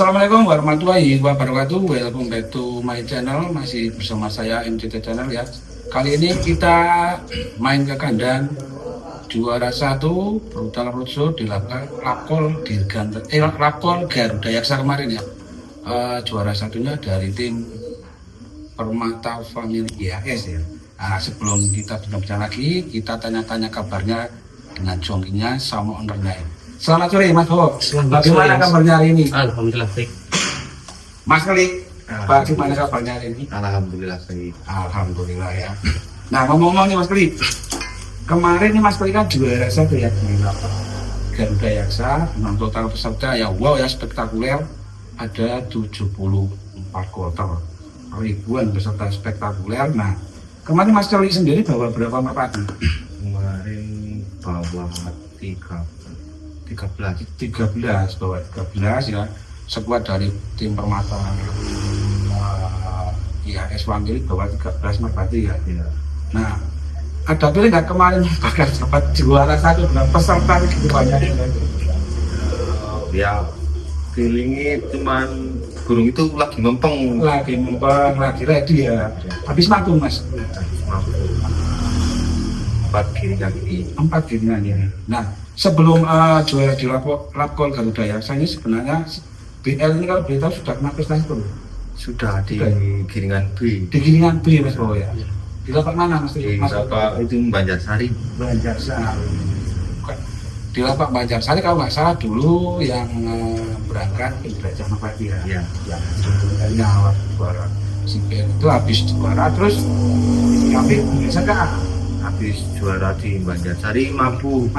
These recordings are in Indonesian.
Assalamualaikum warahmatullahi wabarakatuh. Welcome back to my channel. Masih bersama saya MCT Channel ya. Kali ini kita main ke kandang juara 1 Brutal Roadshow di Lapkol Garuda Yaksa kemarin ya. Juara satunya dari tim Permata Family IAS ya. Nah, sebelum kita bincang lagi, kita tanya-tanya kabarnya dengan jongkinya sama ownernya. Selamat sore Mas Bowo. Bagaimana kabarnya hari ini? Alhamdulillah baik. Mas Keli, bagaimana kabarnya hari ini? Alhamdulillah baik. Alhamdulillah ya. Nah, ngomong-ngomong nih Mas Keli, kemarin nih Mas Keli kan juara satu ya di Garuda Yaksa dengan total peserta ya wow ya spektakuler, ada 74 kloter, ribuan peserta spektakuler. Nah, kemarin Mas Keli sendiri bawa berapa merpati? Kemarin bawa 13 ya, sekuat dari tim Permata IAS Wangkili bawa 13 merpati ya. Nah, ada pilih nggak kemarin bakal dapat juara satu dengan peserta gitu banyak? Ya feelingnya cuman burung itu lagi mempeng, lagi ready ya. Habis manggung Mas. 4 giringan ya. Nah, sebelum juara di Lapkol Garuda ya, saya sebenarnya BL ini kalau boleh tahu sudah kena prestasi belum? sudah di giringan B. Di giringan B Mas Bowo ya. Di lapak mana Mas? Di lapak itu Banjarsari. Di lapak Banjarsari kalau nggak salah dulu yang berangkat belajar merpati ya. Iya. Dari awal juara si BL itu habis juara terus tapi biasa kan Habis juara di Banjarsari mabuk.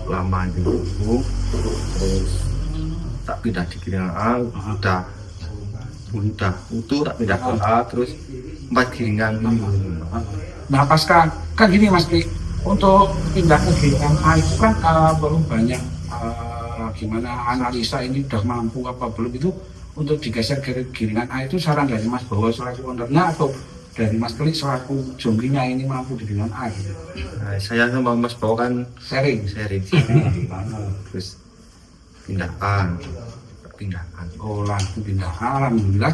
Lama dulu, terus tak pindah di giringan A, udah utuh tak pindah ke A, terus 4 giringan. Nah pasca kan gini Mas Kli, untuk pindah ke giringan A itu kan belum banyak gimana analisa ini udah mampu apa belum, itu untuk digeser ke giringan A itu saran dari Mas Bowo selaku ownernya atau dari Mas Kli selaku jongkinya ini mampu di giringan A gitu? Nah, saya sama Mas Bowo kan sharing terus pindahan. Oh langsung pindah, alhamdulillah.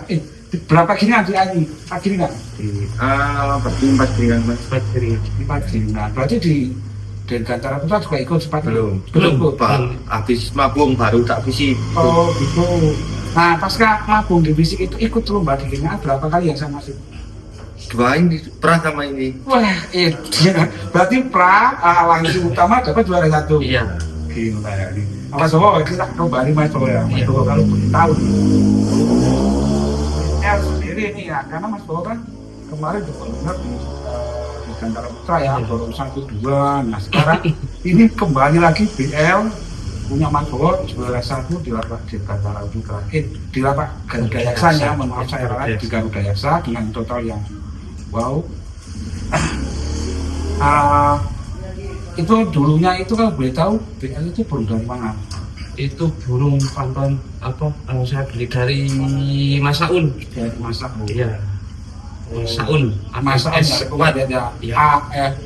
Berapa giringan di A ini? 4 giringan? Berarti 4 giringan Mas. 4 giringan, berarti di Dirgantara Putra juga ikut sempat? Belum habis mabung baru tak visi. Oh gitu. Nah pasca mabung di fisik itu ikut lomba di giringan berapa kali yang sama sih? 2 ini pra sama ini. Wah, iya. Berarti pra langsung utama dapat juara 1. Iya. Gila ya. Mas Bowo kita coba nih Mas Bowo ya. Mas Bowo kalau tahu. Sendiri nih ya, karena Mas Bowo kan kemarin juga benar di Dirgantara Putra ya, baru 1-2. Nah sekarang ini kembali lagi BL punya Mas Bowo juara 1 di lapak Dirgantara Putra. Di lapak Garuda Yaksa ya, maaf saya ralat di Garuda Yaksa dengan total yang wow. Itu dulunya itu kalau boleh tahu BL itu burung dari mana? Itu burung pantun apa? Saya beli dari Mas Saun. Dari Mas Saun. Iya. Mas Saun. Mas Saun sekuat ya.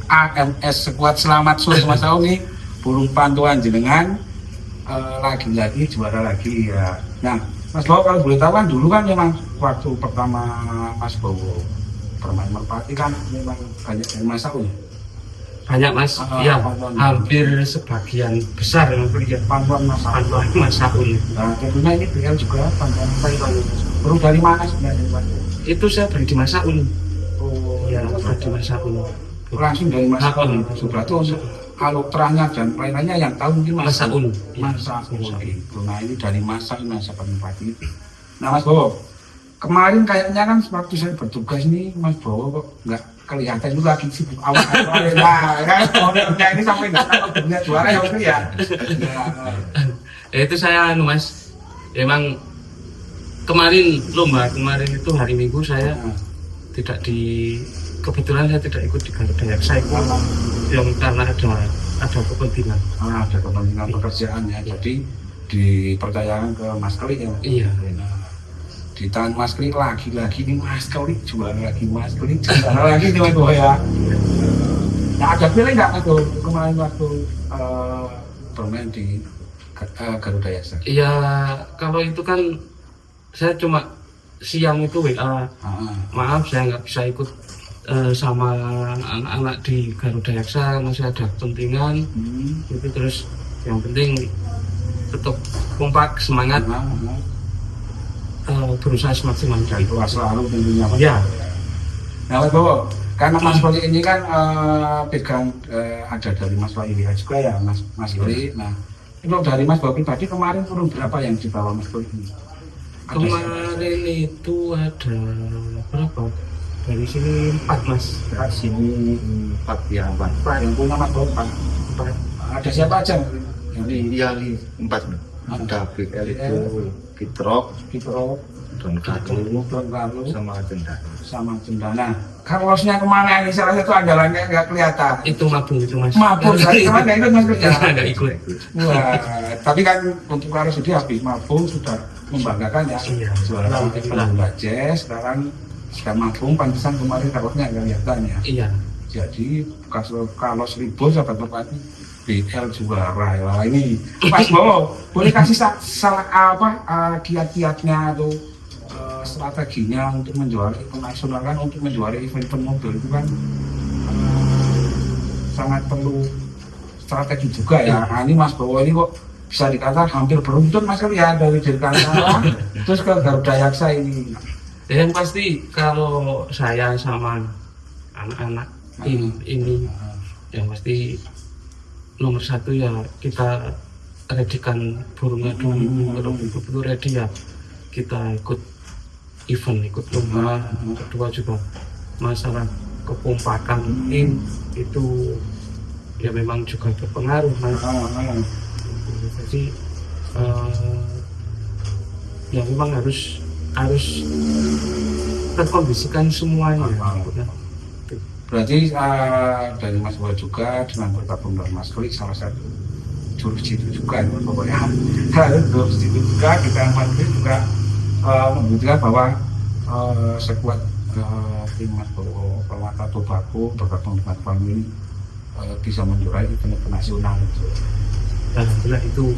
AMS sekuat selamat sore Mas Saun nih. Burung pantauan jenengan lagi-lagi juara lagi ya. Nah, Mas Bowo kalau boleh tahu kan dulu kan memang waktu pertama Mas Bowo bermain merpati kan memang banyak dari Mas Saun. Banyak Mas, iya, hampir sebagian besar yang beli Pantauan Mas Saun. Nah, tentunya ini BL juga pantauan baru dari mana sebenarnya Mas? Itu saya beli di Mas Saun. Oh, iya, beli di Mas Saun. Langsung dari Mas Saun. Berarti untuk kalau terangnya dan lain-lainnya yang tahu mungkin Mas Saun. Mas Saun. Nah, ini dari Mas Saun Mas merpati. Nah, Mas Bowo, kemarin kayaknya kan waktu saya bertugas nih Mas Bowo kok nggak kelihatan juga lagi sibuk awal. Nah, kan ownernya ini sampai nggak tahu punya juara ya Mas ya. Itu saya Mas, emang kemarin itu hari Minggu saya tidak kebetulan saya tidak ikut di Garuda Yaksa itu yang karena ada kepentingan. Ada kepentingan pekerjaan ya, jadi dipercayakan ke Mas Kli ya. Iya. Di tangan Mas Kli lagi-lagi nih Mas Kli juara lagi Mas nih Mas Bowo ya. Nah ada pilih nggak Mas Bowo kemarin waktu bermain di Garuda Yaksa? Iya, kalau itu kan saya cuma siang itu WA, maaf saya nggak bisa ikut sama anak-anak di Garuda Yaksa, masih ada kepentingan. Itu terus yang penting tetap kompak, semangat, berusaha semaksimal mungkin. Itu selalu tentunya Pak. Ya, Nah Mas Bowo, karena Mas Poli ini kan pegang ada dari Mas Wali juga ya Mas Poli. Nah itu dari Mas Bowo pribadi kemarin turun berapa yang dibawa Mas Poli ini? kemarin itu ada berapa? Dari sini 4 Mas. Dari sini 4 ya, 4. Yang punya Mas Bowo 4. Ada siapa aja? Iya, 4. Ada BL itu, Kitrok, Don Carlo, sama Cendana. sama Cendana. Carlosnya kemana ini? Salah satu andalannya nggak kelihatan. Itu mabung itu Mas. Mabuk, tadi kemana nggak ikut Mas kerja? Nggak ikut. Wah, tapi kan untuk Carlos itu habis mabung sudah membanggakan ya. Iya. Juara lomba jazz, sekarang sedang mabung, pantesan kemarin Carlosnya nggak kelihatan ya. Iya. Jadi Carlos Ribos sahabat Bapak BL juara. Wah ini Mas Bowo, boleh kasih salah kiat-kiatnya atau strateginya untuk menjuarai event nasional kan, untuk menjuarai event mobil itu kan sangat perlu strategi juga ya. Nah, ini Mas Bowo ini kok bisa dikatakan hampir beruntun Mas ya dari Dirgantara terus ke Garuda Yaksa ini. Yang pasti kalau saya sama anak-anak tim ini yang pasti nomor 1 ya kita readykan burungnya dulu. Kalau betul-betul ready ya kita ikut event, ikut lomba. Kedua juga masalah kekompakan tim itu ya memang juga berpengaruh Mas. Jadi ya memang harus terkondisikan semuanya. Berarti dari Mas Bowo juga dengan bergabung dengan Mas Klik salah satu jurus itu juga ya pokoknya. Jurus itu juga kita Mas Klik juga membuktikan bahwa sekuat tim Mas Bowo Permata Tobacco bergabung dengan family bisa menjuarai event nasional. Alhamdulillah itu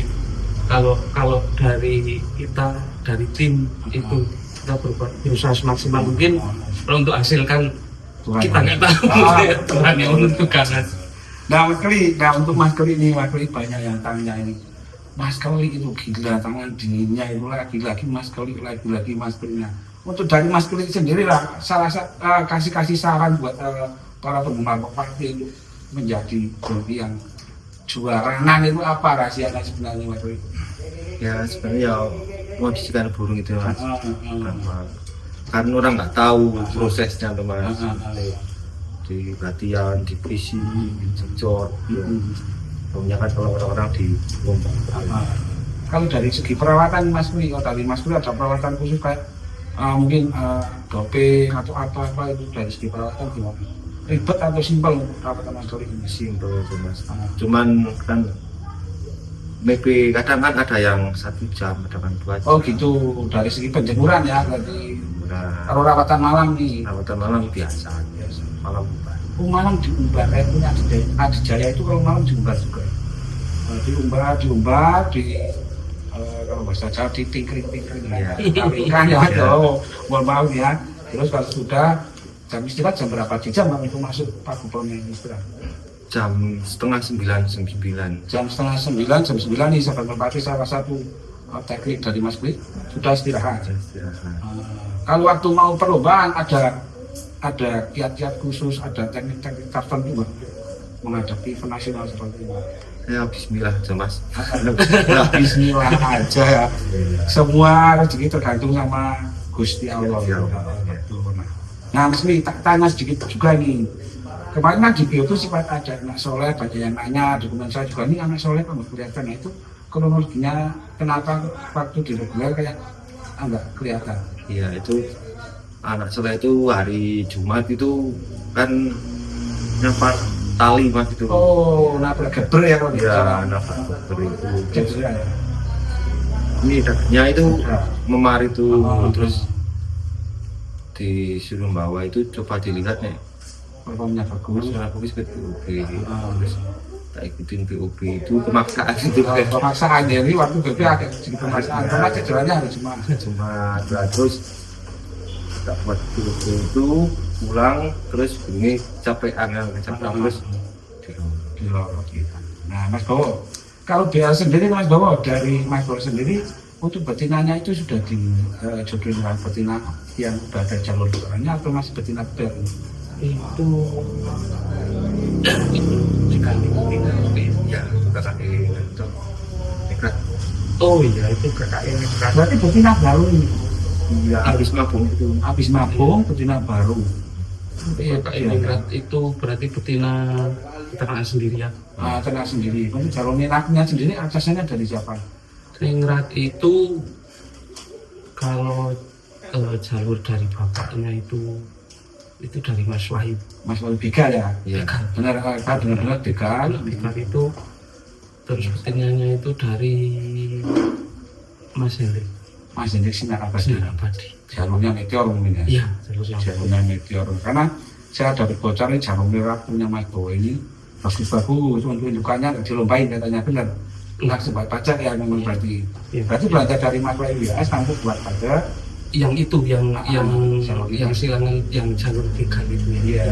kalau dari kita dari tim itu kita berusaha semaksimal mungkin. Kalau untuk hasil kan kita nggak tahu. Tuhan yang menentukan. Nah Mas Klik, nah untuk Mas Klik ini, Mas Klik banyak yang tanya ini. Mas Klik itu gila, tangan dinginnya itu lagi-lagi Mas Klik, lagi-lagi Mas Kliknya. Untuk dari Mas Klik sendiri lah, kasih saran buat para penggemar Kopati untuk menjadi joki yang juaranan itu apa rahasianya sebenarnya Mas Klik? Ya sebenarnya ya kondisikan burung itu Mas. Kan orang nggak tahu prosesnya tuh Mas. Di latihan, di visi, di cocok. Pokoknya kan kalau orang-orang di lomba. Kalau dari segi perawatan Mas Klik, dari Mas Klik ada perawatan khusus kayak mungkin doping atau apa itu dari segi perawatan gimana? Ribet atau simpel perawatan Mas Klik ini? Simpel tuh Mas. Cuman kan maybe kadang kan ada yang 1 jam, ada kan 2 jam. Oh gitu, dari segi penjemuran ya berarti. Kalau rawatan malam nih? Rawatan malam biasa malam umbar. Oh malam diumbar, punya Adi Jaya itu kalau malam diumbar juga. Diumbar kalau bahasa Jawa ditingkring ya. Kan ya tuh, mohon maaf ya. Terus kalau sudah jam istirahat jam berapa? Jam itu masuk Pak Gubernur istirahat. Jam 8:30, jam 9. Jam 8:30, jam 9 nih sahabat Merpati salah satu teknik dari Mas Klik sudah istirahat. Kalau waktu mau perlombaan ada kiat-kiat khusus, ada teknik-teknik tertentu menghadapi event nasional seperti ini. Ya bismillah aja Mas. Bismillah aja ya. Semua rezeki tergantung sama Gusti Allah. Nah Mas Klik tak tanya sedikit juga nih. Kemarin kan di bio itu sempat ada anak soleh, banyak yang nanya, dokumen saya juga ini anak soleh kan kelihatan itu kronologinya kenapa waktu di reguler kayak enggak kelihatan. Iya itu anak soleh itu hari Jumat itu kan nafas tali Mas itu. Oh, nabrak geber ya kalau ya nafas geber itu. Geber ya. Ini dagingnya itu memar itu terus disuruh bawa itu coba dilihat nih. Performnya bagus. Bagus betul. Terus tak ikutin POB itu kemaksaan itu Pemaksaan jadi waktu itu ada sedikit pemaksaan karena cederanya harus cuma terus tak buat POB itu pulang terus ini capean terus di lorot gitu. Nah Mas Bowo, kalau biaya sendiri Mas Bowo, dari Mas Bowo sendiri untuk betinanya itu sudah dijodohin dengan betina yang sudah ada jalur luarnya atau masih betina baru? Itu sekali ya KKI itu nekat oh iya itu KKN Berarti betina baru ini? ya habis mabung itu Habis mabung betina baru. KKN Ningrat itu berarti betina peternakan sendiri ya. Nah, ternak sendiri. Kalau jalur minaknya sendiri atasnya dari siapa? Ningrat itu kalau jalur dari bapaknya itu dari Mas Wahid. Mas Wahid Begal ya? ya Benar-benar Begal. Begal itu terus betinanya itu dari Mas Hendrik. Mas Hendrik Sinar Abadi. Jalurnya Meteor mungkin ya? Iya, Jalurnya Meteor. Karena saya dapat bocorin jalur merah punya Mas Bowo ini bagus-bagus untuk indukannya dilombain katanya benar. Enggak sebuah pajak ya memang berarti. Iya. Berarti belajar dari Mas WIS langsung buat pajak. Yang itu yang silangan yang jalur Begal itu ya. Iya.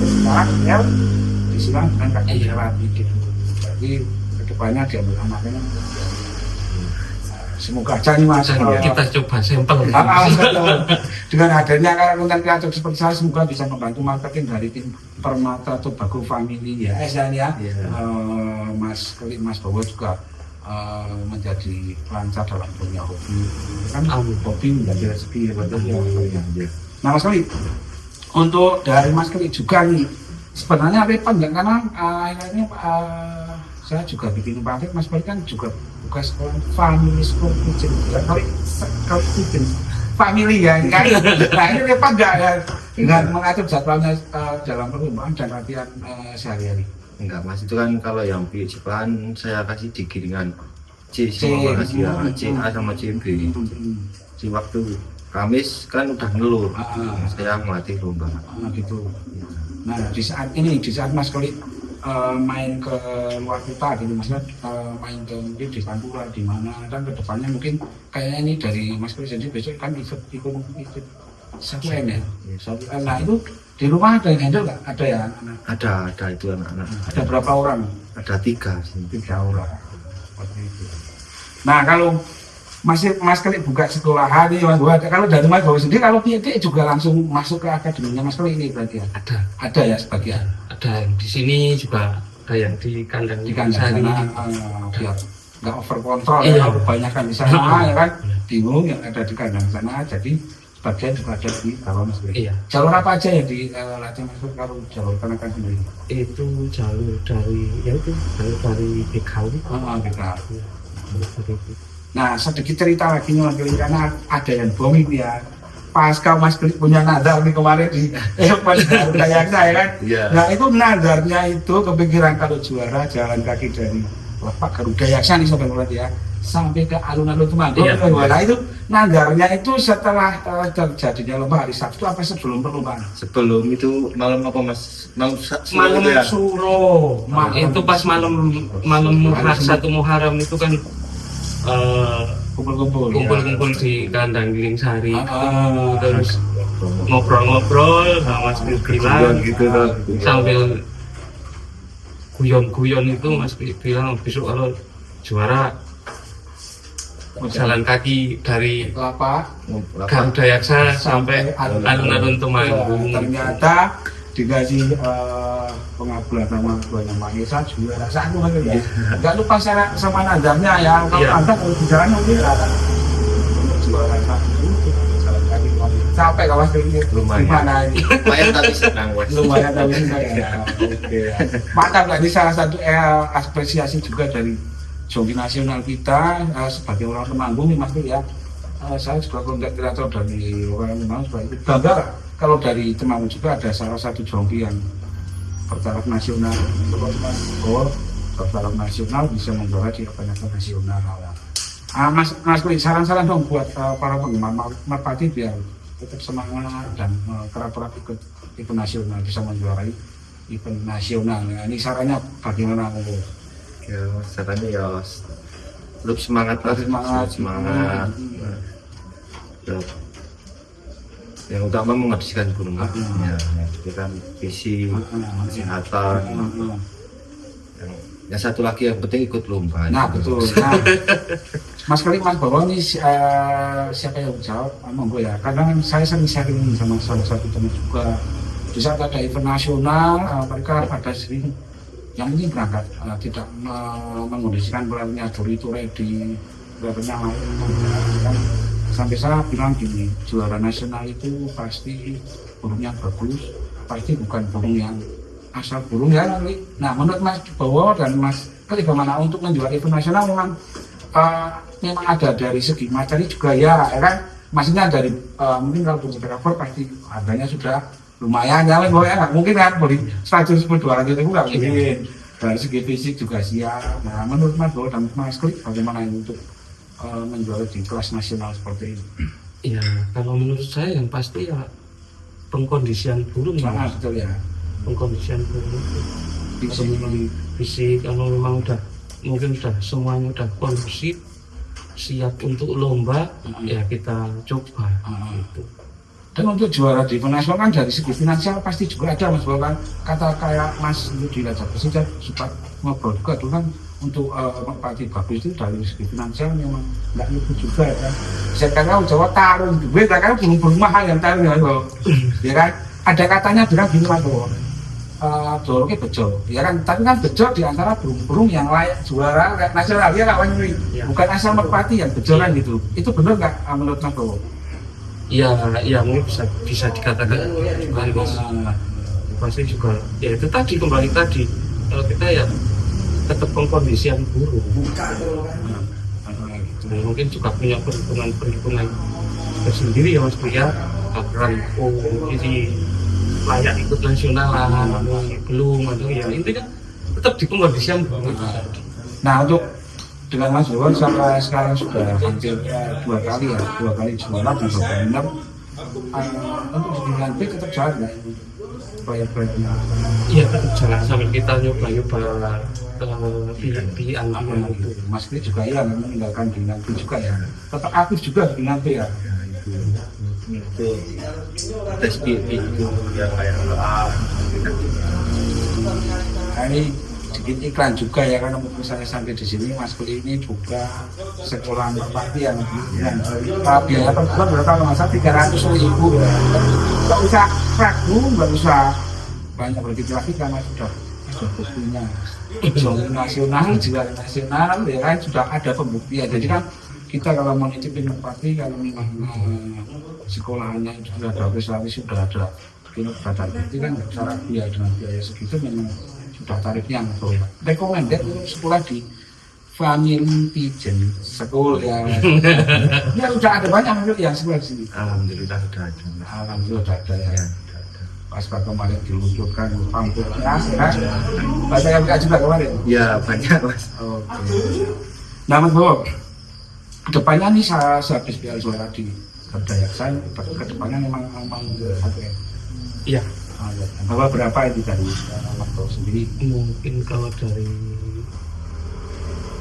Sekarang ya disilang dengan kaki Iya. rapi gitu. Jadi kedepannya diambil anaknya. Semoga aja nih Mas. Kita coba sampel. Dengan adanya konten kreator seperti saya, semoga bisa membantu marketing dari tim Permata Tobacco Family ya. Ya. Mas Bowo juga menjadi lancar dalam punya hobi. Kan hobi menjadi rezeki ya. Nah Mas Kali, untuk dari Mas Kali juga nih, sebenarnya apa enggak karena akhirnya saya juga bikin pabrik, Mas Kali kan juga buka sekolah family school kitchen. Kalau kitchen family ya kan. Nah ini repot enggak ya dengan mengatur jadwalnya dalam perkembangan dan latihan sehari-hari. enggak mas itu kan kalau yang Jepang saya kasih di giringan C sama kasih ya C A sama C B di waktu Kamis kan udah ngeluh saya melatih lomba Gitu. Nah di saat Mas Kali main ke luar kota gitu maksudnya main ke mungkin di Pantura di mana dan kedepannya mungkin kayaknya ini dari Mas Kali sendiri besok kan ikut satu M ya. Nah itu di rumah ada yang handle nggak? Ada ya anak-anak? ada itu anak-anak Ada berapa orang? ada 3 sih 3 orang. Seperti itu. Nah kalau Mas Kali buka sekolahan nih Mas Bowo, kalau dari Mas Bowo sendiri kalau dia juga langsung masuk ke akademinya Mas Kali ini berarti ya? Ada ya sebagian. Ada yang di sini juga ada yang di kandang Di kandang sari. sana biar nggak over kontrol Iya. ya, kebanyakan di sana ya kan bingung yang ada di kandang sana jadi sebagian juga ada di bawah Mas Kali. Iya. Jalur apa aja yang dilatih Mas Kali kalau jalur kenakan sendiri? Itu jalur dari Begal. Kita. Dari itu. Nah sedikit cerita lagi nih Mas Kali karena ada yang bohong ya. Pasca Mas Kali punya nazar nih kemarin di Dayang saya kan. Iya. Nah itu nazarnya itu kepikiran kalau juara jalan kaki dari Bapak Garuda Yaksa nih sobat ya sampai ke alun-alun Temanggung. Iya. Nah itu nazarnya itu setelah terjadinya lomba hari Sabtu apa sebelum perlombaan? sebelum itu malam apa mas malam Malam itu ya? Suro. Itu pas malam satu Muharram itu kan Kumpul-kumpul. kumpul-kumpul di kandang Giring Sari. Ah. Terus ngobrol-ngobrol sama Mas bilang gitu tuh sambil guyon-guyon itu Mas bilang besok kalau juara jalan kaki dari Kelapa. Garuda Yaksa sampai alun-alun Temanggung. Ternyata dikasih pengabulan sama Tuhan Yang Maha Esa juara satu kan ya. Enggak lupa sama nazarnya ya. Kalau Iya. Anda kalau di jalan mungkin juara satu jalan kaki sampai kawas ini Lumayan. gimana ini? lumayan tapi senang mas Lumayan tapi ya. Oke. Mantap lah ini salah satu apresiasi juga dari joki nasional kita sebagai orang Temanggung nih Mas Kali ya. Saya juga konten kreator dari orang Temanggung sebagai bangga lah. Kalau dari Temanggung juga ada salah satu joki yang bertaraf nasional, bertaraf nasional bisa membawa di event nasional. Mas Kali saran-saran dong buat para penggemar merpati biar tetap semangat dan kerap-kerap ikut nasional bisa menjuarai event nasional. Nah, ini sarannya bagaimana Om? Ya caranya ya tetap semangat lah, semangat. Ya, yang utama menghabiskan burung ya, itu kan visi kesehatan. Yang satu lagi yang penting ikut lomba. Nah betul. Nah, Mas Kali, Mas Bawa ini siapa yang jawab? Monggo ya. Kadang saya sering sharing sama salah satu teman juga. Di saat ada event nasional, mereka pada sering yang ini berangkat, tidak mengondisikan pelatihnya Dori itu ready, pelatihnya lain. Sampai saya bilang gini, juara nasional itu pasti burungnya bagus, pasti bukan burung yang asal burung ya nanti. Nah menurut Mas Bowo dan Mas Kali bagaimana untuk menjual event nasional memang ada dari segi materi juga ya kan, maksudnya dari mungkin kalau fotografer pasti harganya sudah lumayan ya, nggak mungkin kan beli 100 200 ribu nggak mungkin. Dari segi fisik juga siap. Nah menurut Mas Bowo dan Mas Kali bagaimana untuk menjual di kelas nasional seperti ini? Ya kalau menurut saya yang pasti ya pengkondisian burung ya. Betul ya. Pengkondisian burung fisik kalau memang mungkin semuanya udah kondusif, siap untuk lomba, ya kita coba gitu. Dan untuk juara di event nasional kan dari segi finansial pasti juga ada Mas Bawa kan, kata kayak Mas Yudi Raja Presiden sempat ngobrol juga tuh kan, untuk merpati bagus itu dari segi finansial memang nggak lucu juga ya kan. Saya kira Jawa taruh duit, karena burung-burung mahal yang taruh ya kan. Ada katanya bilang gini Mas Bawa, dorongnya bejo, ya kan, tapi kan bejo di antara burung-burung yang layak juara nasional ya kawan ini, bukan asal merpati yang bejo kan gitu. Itu benar nggak menurut Mas Bawa? Ya mungkin bisa dikatakan Mas. Pasti juga ya itu tadi kembali tadi, kalau kita ya tetap pengkondisian burung. Mungkin juga punya perhitungan tersendiri ya Mas ya, agar ini layak ikut nasional belum atau ya intinya tetap di pengkondisian burung. Nah untuk dengan Mas Dewan sampai sekarang sudah hampir 2 kali juara di benar. Untuk di nanti tetap jalan nggak proyek-proyeknya? Iya tetap jalan sambil kita nyoba pilihan itu. Mas Kri juga ya meninggalkan di nanti juga ya, tetap aktif juga di nanti ya. Itu tes itu yang kayak ini sedikit iklan juga ya, karena mungkin saya sampai di sini Mas Kri ini buka sekolah merpati yang biaya per bulan berapa kalau nggak salah 300.000 ya. Nggak usah ragu, nggak usah banyak berpikir lagi karena sudah buktinya juara nasional ya kan, sudah ada pembuktian. Jadi kan kita kalau mau nitipin merpati, kalau memang sekolahnya itu sudah ada prestasi, sudah ada badan itu kan nggak usah ragu ya, dengan biaya segitu memang sudah tarifnya betul. Recommended untuk sekolah di Family Pigeon School ya. Ya udah ada banyak yang sekolah di sini. Alhamdulillah sudah ada. Alhamdulillah sudah ada ya. Pas kemarin diluncurkan pamfletnya, kan? Banyak yang juga kemarin. Ya banyak Mas. Oke. Nah Mas Bowo, kedepannya nih saya habis biar suara di Dayak saya, kedepannya memang apa ya? Iya. Bawa berapa itu dari Mas Bowo sendiri? Mungkin kalau dari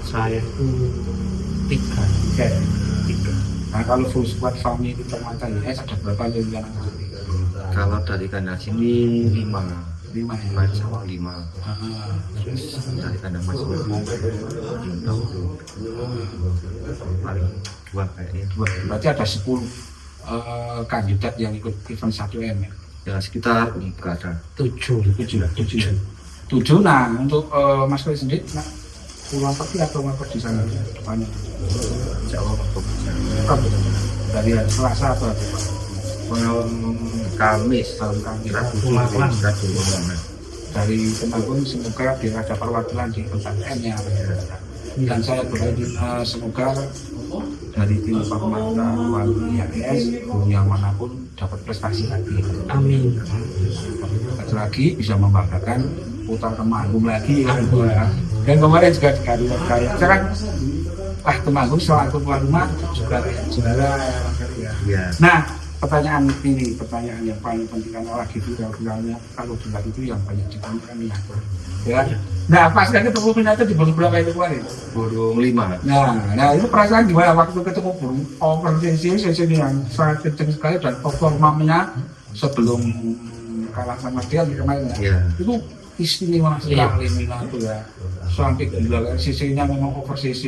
saya itu 3. Nah kalau full squad family itu termata ya, ada berapa yang Kalau dari kandang sini 5 sama 5. Terus dari kandang Mas belum tahu tuh. Paling 2 kayaknya. Berarti ada 10 kandidat yang ikut event 1M ya? Ya sekitar nggak ada 7. 7. Nah untuk Mas Kri sendiri, pulang pergi atau ngekos di sana depannya? Jawa Dari hari Selasa atau apa? malam Kamis Rabu dari Temanggung, semoga biar ada perwakilan di tempat M ya. Dan saya berdoa semoga dari tim Permata Wali YS yang manapun dapat prestasi lagi. Amin. Lagi bisa membanggakan putar Temanggung lagi ya. Dan kemarin juga di kayak sekarang Temanggung soal tuan rumah juga juara ya. ya. Nah pertanyaan yang paling penting karena lagi viral-viralnya kalau dilihat itu yang banyak ditonton miniatur. Ya. Nah, pas kan ketemu miniatur di burung berapa itu kemarin? Burung 5. Nah itu perasaan gimana waktu ketemu burung overseas yang sangat kenceng sekali dan performanya sebelum kalah sama dia di kemarin ya. Iya. Itu istimewa sekali miniatur ya. Sampai gila sisinya memang overseas.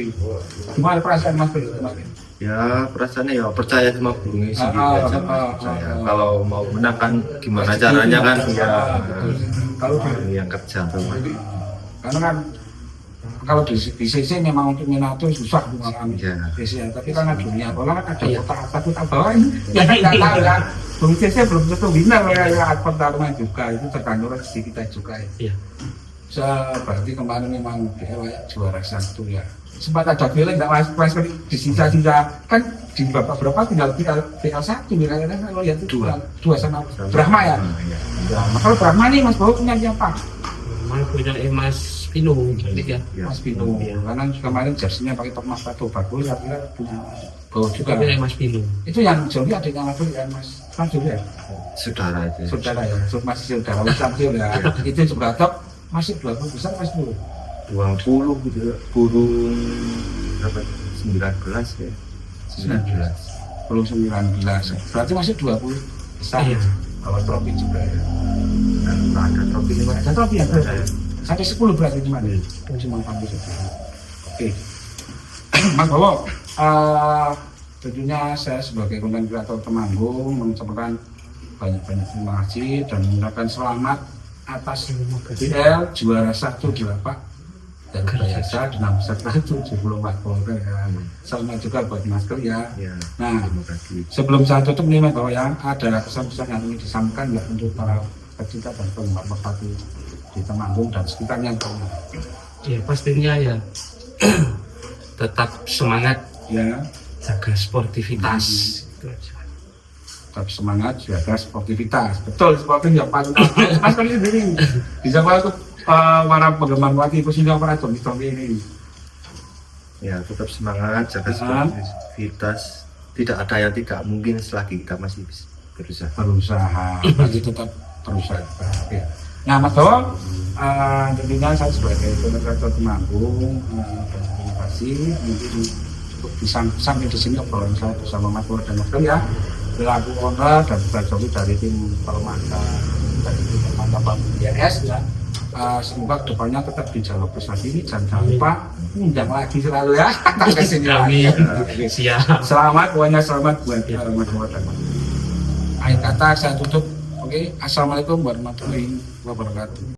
Gimana perasaan Mas kemarin? Ya perasaannya ya percaya sama burungnya sendiri aja. Percaya. Kalau mau menang kan gimana caranya kan ya Kalau yang kerja tuh. karena kan kalau di CC memang untuk minato susah mengalami CC, tapi karena dunia bola kan ada kota bawah ini ya nggak tahu kan. Bung CC belum tentu winner ya pertarungan juga itu tergantung rezeki kita juga ya. Berarti kemarin memang DL juara 1 ya. Sempat ada feeling nggak mas di sisa-sisa kan di babak berapa tinggal PL1 kira-kira kalau ya itu dua sama Brahma ya. Ya, kalau Brahma nih Mas Bowo punya siapa? Mas punya Mas Pino, ya. Mas Pino, karena kemarin jersinya pakai Thomas Tato bagus, kira punya Bowo juga. Punya Mas Pino. Itu yang Joli adiknya Mas Bowo ya Mas Joli ya? Saudara itu. Saudara ya, masih saudara Samsul ya. Itu juga top, masih 20 besar Mas Bowo. 20 gitu, burung berapa? 19 ya. 19. Belum 19, berarti masih 20 besar. Iya. Kalau trofi juga ya. Nah, ada trofi ya. Sampai 10 berarti cuma nih. Cuma 40. Oke. Mas Bowo, tentunya saya sebagai konten kreator Temanggung mengucapkan banyak-banyak terima kasih dan mengucapkan selamat atas BL juara 1 di lapak dan biasa dengan peserta 74 Polres ya. Selamat juga buat Mas ya. Nah, sebelum saya tutup nih Mas Bowo ya, ada pesan-pesan yang ingin disampaikan ya untuk para pecinta dan penggemar merpati di Temanggung dan sekitarnya. Ya pastinya ya tetap semangat Ya, jaga sportivitas. Itu aja. tetap semangat jaga sportivitas. Betul, sportif yang paling Mas sendiri bisa untuk para penggemar merpati itu sehingga para zombie ini. Ya tetap semangat jaga sportivitas. Tidak ada yang tidak mungkin selagi kita masih berusaha. Berarti tetap berusaha. Oke. Nah Mas Bowo, tentunya saya sebagai konten kreator Temanggung terima kasih mungkin untuk sampai di sini obrolan saya bersama Mas Bowo dan Mas ya. Selaku owner dan juga Jokowi dari tim Permata dari tim Permata Bambu INS ya. Semoga kedepannya tetap di jalur prestasi ini dan jangan lupa undang lagi selalu ya. Kesini lagi. Siap. Selamat pokoknya selamat buat Mas Bowo dan Mas. Akhir kata saya tutup. Oke, assalamualaikum warahmatullahi wabarakatuh.